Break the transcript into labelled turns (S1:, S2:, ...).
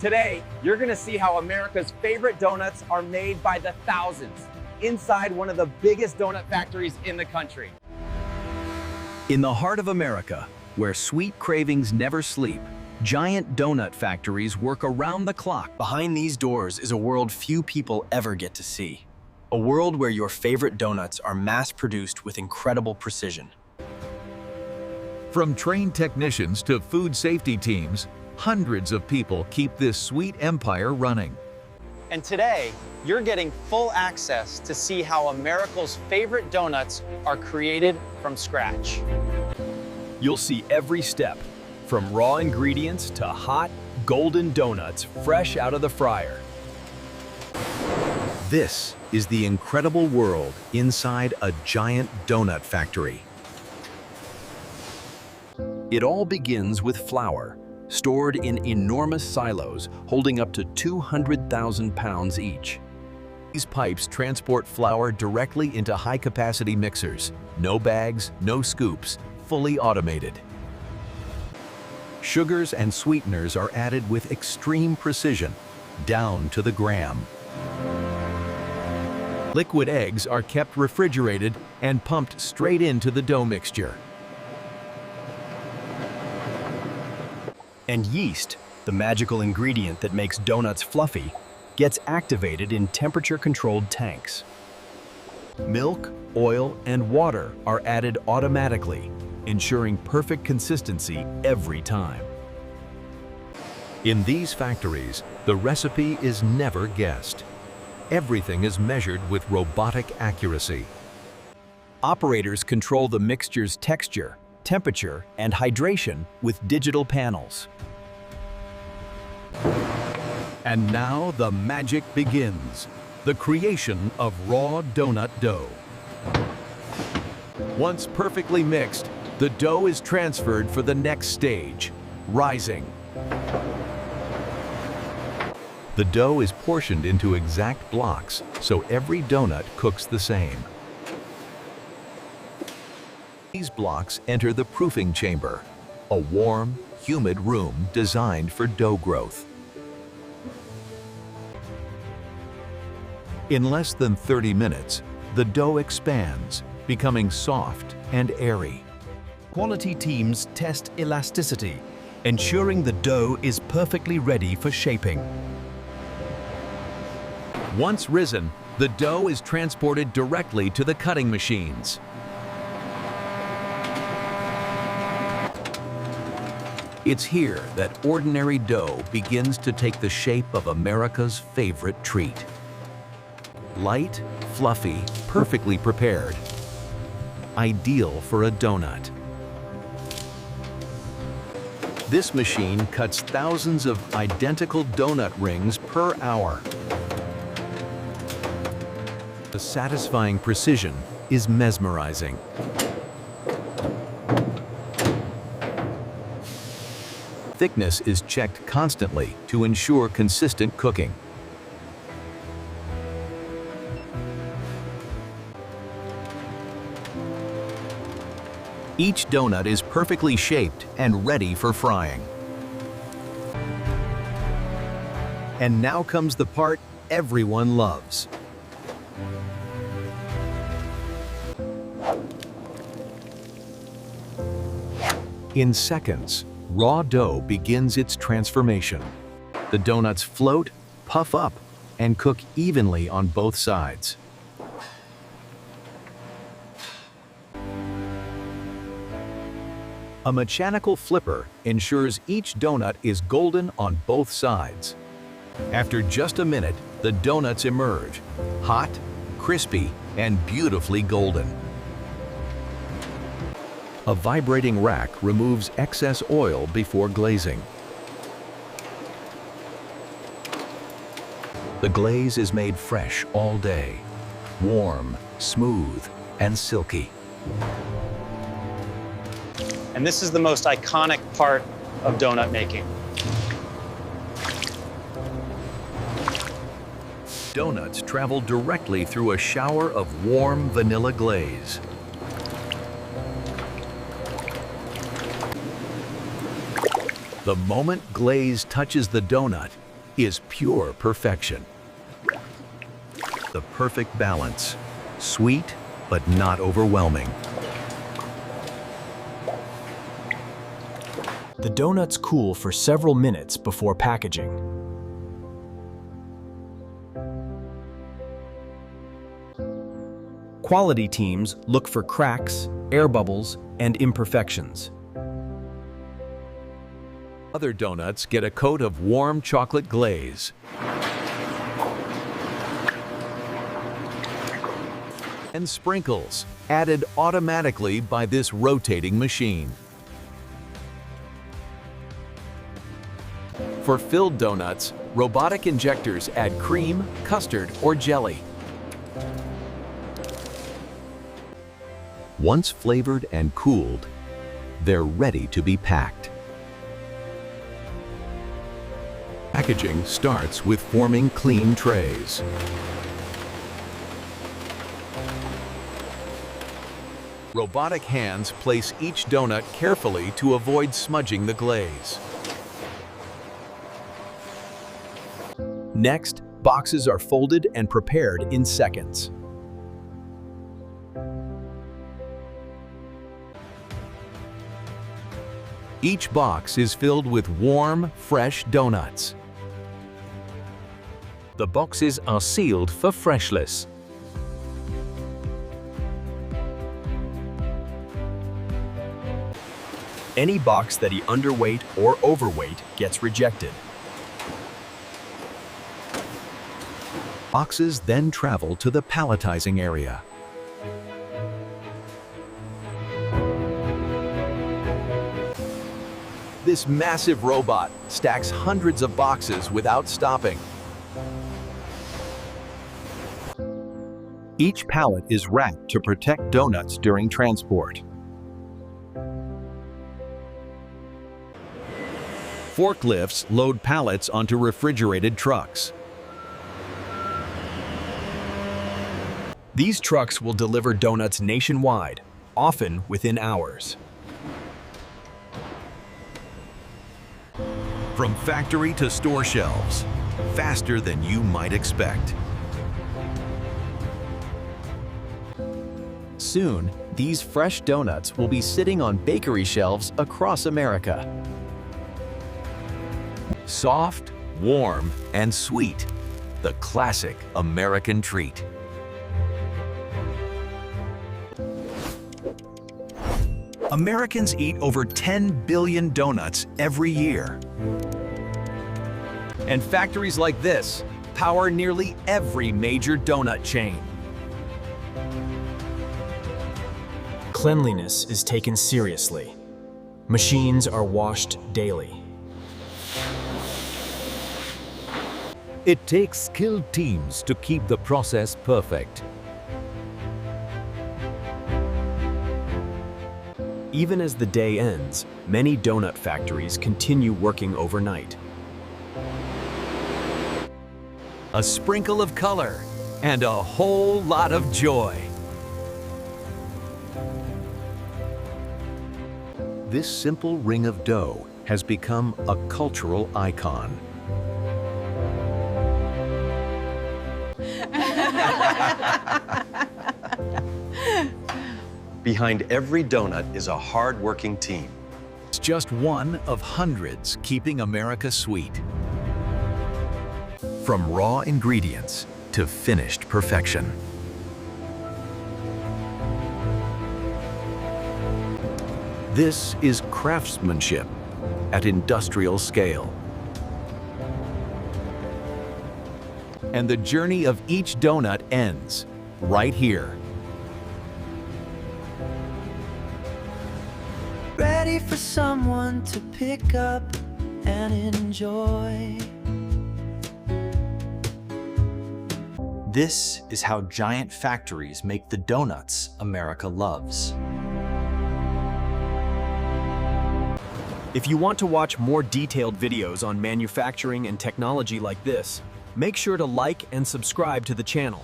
S1: Today, you're gonna see how America's favorite donuts are made by the thousands inside one of the biggest donut factories in the country.
S2: In the heart of America, where sweet cravings never sleep, giant donut factories work around the clock.
S3: Behind these doors is a world few people ever get to see. A world where your favorite donuts are mass-produced with incredible precision.
S4: From trained technicians to food safety teams, hundreds of people keep this sweet empire running.
S1: And today, you're getting full access to see how America's favorite donuts are created from scratch.
S2: You'll see every step, from raw ingredients to hot, golden donuts fresh out of the fryer. This is the incredible world inside a giant donut factory. It all begins with flour, stored in enormous silos holding up to 200,000 pounds each. These pipes transport flour directly into high-capacity mixers. No bags, no scoops, fully automated. Sugars and sweeteners are added with extreme precision, down to the gram. Liquid eggs are kept refrigerated and pumped straight into the dough mixture. And yeast, the magical ingredient that makes donuts fluffy, gets activated in temperature-controlled tanks. Milk, oil, and water are added automatically, ensuring perfect consistency every time. In these factories, the recipe is never guessed. Everything is measured with robotic accuracy. Operators control the mixture's texture, temperature, and hydration with digital panels. And now the magic begins, the creation of raw donut dough. Once perfectly mixed, the dough is transferred for the next stage, rising. The dough is portioned into exact blocks, so every donut cooks the same. These blocks enter the proofing chamber, a warm, humid room designed for dough growth. In less than 30 minutes, the dough expands, becoming soft and airy. Quality teams test elasticity, ensuring the dough is perfectly ready for shaping. Once risen, the dough is transported directly to the cutting machines. It's here that ordinary dough begins to take the shape of America's favorite treat. Light, fluffy, perfectly prepared. Ideal for a donut. This machine cuts thousands of identical donut rings per hour. The satisfying precision is mesmerizing. Thickness is checked constantly to ensure consistent cooking. Each donut is perfectly shaped and ready for frying. And now comes the part everyone loves. In seconds, raw dough begins its transformation. The donuts float, puff up, and cook evenly on both sides. A mechanical flipper ensures each donut is golden on both sides. After just a minute, the donuts emerge, hot, crispy, and beautifully golden. A vibrating rack removes excess oil before glazing. The glaze is made fresh all day, warm, smooth, and silky.
S1: And this is the most iconic part of donut making.
S4: Donuts travel directly through a shower of warm vanilla glaze. The moment glaze touches the donut, is pure perfection.
S2: The perfect balance. Sweet, but not overwhelming.
S3: The donuts cool for several minutes before packaging. Quality teams look for cracks, air bubbles, and imperfections.
S4: Other donuts get a coat of warm chocolate glaze. And sprinkles, added automatically by this rotating machine. For filled donuts, robotic injectors add cream, custard, or jelly.
S2: Once flavored and cooled, they're ready to be packed.
S4: Packaging starts with forming clean trays. Robotic hands place each donut carefully to avoid smudging the glaze.
S2: Next, boxes are folded and prepared in seconds.
S4: Each box is filled with warm, fresh donuts.
S5: The boxes are sealed for freshness.
S2: Any box that is underweight or overweight gets rejected. Boxes then travel to the palletizing area.
S4: This massive robot stacks hundreds of boxes without stopping.
S2: Each pallet is wrapped to protect donuts during transport. Forklifts load pallets onto refrigerated trucks. These trucks will deliver donuts nationwide, often within hours. From factory to store shelves, faster than you might expect.
S3: Soon, these fresh donuts will be sitting on bakery shelves across America.
S4: Soft, warm, and sweet. The classic American treat.
S2: Americans eat over 10 billion donuts every year.
S4: And factories like this power nearly every major donut chain.
S3: Cleanliness is taken seriously. Machines are washed daily.
S5: It takes skilled teams to keep the process perfect.
S3: Even as the day ends, many donut factories continue working overnight.
S4: A sprinkle of color and a whole lot of joy.
S2: This simple ring of dough has become a cultural icon. Behind every donut is a hard-working team.
S4: It's just one of hundreds keeping America sweet.
S2: From raw ingredients to finished perfection. This is craftsmanship at industrial scale.
S4: And the journey of each donut ends right here.
S6: Ready for someone to pick up and enjoy.
S3: This is how giant factories make the donuts America loves. If you want to watch more detailed videos on manufacturing and technology like this, make sure to like and subscribe to the channel.